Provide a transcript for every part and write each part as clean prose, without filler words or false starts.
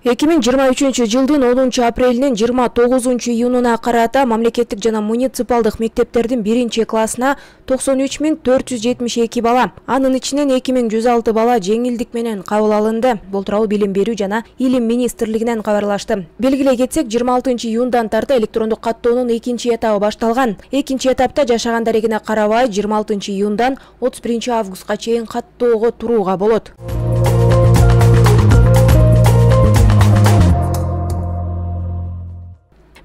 2023-жылдын 10 апрелинин 29 июнуна карата мамлекеттик жана муниципалдык мектептердин 1-классына 93.472 бала, анын ичинен 2106 бала жеңилдик менен кабыл алынды. Бул тууралуу Билим берүү жана Илим министрлигинен кабарлашты. Белгилей кетсек, 26 июндан тарта электрондук каттоонун экинчи этабы башталган. Экинчи этапта жашагандар эгине карабай 26 июндан 31 августка чейин каттоого турууга болот.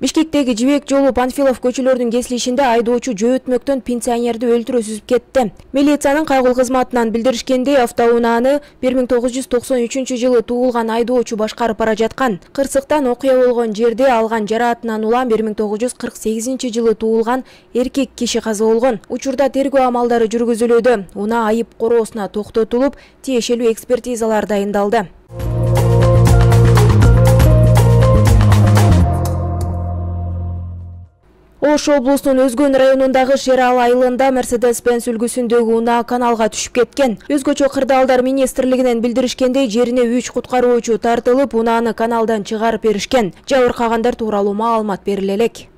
Бишкектеги Жибек жолу Панфилов көчөлөрүнүн кесилишинде айдоочу жөөтмөктөн пенсионерди өлтүрүү сүзүп кетти. Милициянын кайгыл кызматынан билдиришкендей, автоунааны 1993-жылы туулган айдоочу башкарып бара жаткан. Кырсыктан окуя болгон жерде алган жараатынан улам 1948-жылы туулган эркек киши каза болгон. Учурда тергөө амалдары жүргүзүлүүдө. Унаа айып короосуна токтотулуп, тиешелүү экспертизалар дайындалды. Ош облусунун Өзгөн районундагы Шерал айылында Mercedes-Benz үлгүсүндөгү унаа каналга түшүп кеткен. Өзгөчө кырдаалдар министрлигинен билдиришкендей, жерине 3 куткаруучу тартылып, унааны каналдан чыгарып беришкен. Жабыркагандар тууралуу маалымат бериле элек.